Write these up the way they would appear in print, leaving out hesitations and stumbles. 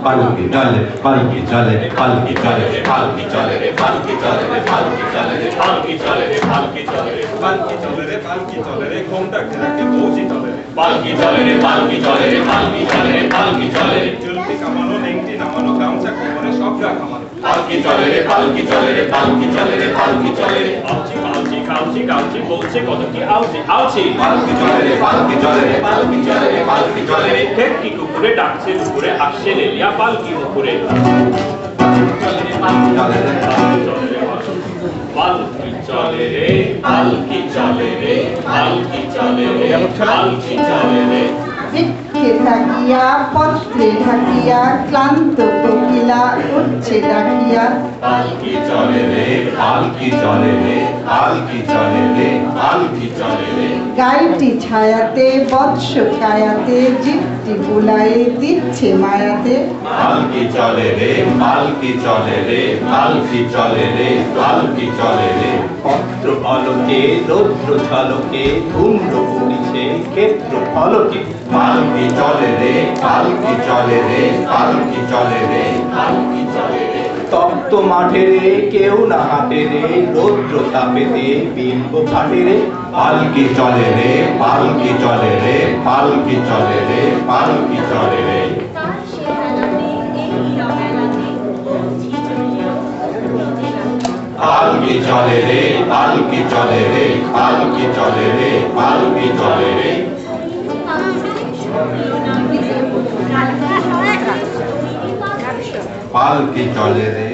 পালকি চলে পালকি চলে পালকি চলে পালকি চলে রে পালকি চলে রে পালকি চলে রে পালকি চলে রে পালকি চলে রে পালকি চলে রে পালকি চলে রে ঘোমটা ঘেরাকে বউজি চলে রে পালকি চলে রে পালকি চলে রে পালকি চলে রে পালকি চলে রে চুলকি কামানো নেংটি নামানো গামছা কোমরে সব গা কামানো পালকি চলে রে পালকি চলে রে পালকি চলে রে পালকি চলে রে আলচি আলচি কালচি কালচি বলছে কত কি আলচি আলচি পালকি চলে রে পালকি চলে রে পালকি চলে রে পালকি চলে রে ঠেকি কুকুরে ডাকছে দুপুরে আসছে লেলিয়া পালকি উপরে চলে রে পালকি চলে রে পালকি চলে রে পালকি চলে রে পালকি চলে রে পালকি চলে রে বৃক্ষে থাকিয়া পত্রে ঢাকিয়া ক্লান্ত কোকিলা উঠছে ডাকিয়া পালকি চলে রে পালকি চলে রে পালকি চলে রে পালকি চলে রে গাইটি ছায়াতে বৎস কায়াতে জিপটি বুলায়ে দিচ্ছে মায়াতে পালকি চলে রে পালকি চলে রে পালকি চলে রে পালকি চলে রে পত্র ফলকে রৌদ্র ঝলকে ধূম্র পড়িছে ক্ষেত্র ফলকে পালকি চলে রে পালকি চলে রে পালকি চলে রে পালকি চলে রে তপ্ত মাঠে রে কেউ না হাঁটে রে রৌদ্র তাপেতে বিম্ব ফাটে রে পালকি চলে রে পালকি চলে রে পালকি চলে রে পালকি চলে রে পালকি চলে রে পালকি চলে রে পালকি চলে রে পালকি চলে রে পালকি চলে রে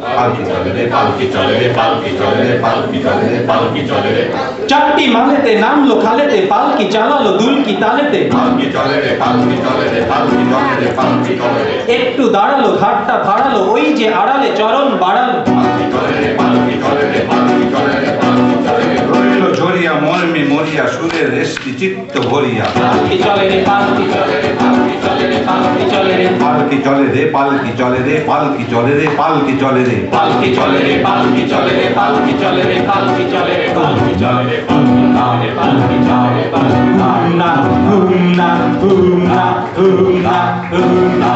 পালকি চলে রে পালকি চলে রে পালকি চলে রে পালকি চলে রে পালকি চলে রে চারটি মালেতে নামলো খালেতে পালকি চালালো দুলকি তালেতে পালকি চলে রে পালকি চলে রে পালকি চলে রে পালকি চলে রে একটু দাঁড়ালো ঘাটটা ভাড়ালো ওই যে আড়ালে চরণ বাড়ালো পালকি চলে রে পালকি চলে রে পালকি চলে রে পালকি চলে রে রইল ঝরিয়া মর্মে মরিয়া সুরের রেশমি চিত্ত ভরিয়া পালকি চলে রে পালকি চলে রে পালকি চলে রে পালকি চলে রে পালকি চলে রে পালকি চলে রে পালকি চলে রে পালকি চলে রে পালকি চলে রে পালকি চলে রে পালকি চলে রে পালকি চলে রে পালকি চলে রে পালকি চলে রে পালকি চলে রে পালকি হুম না হুম না হুম না হুম না হুম না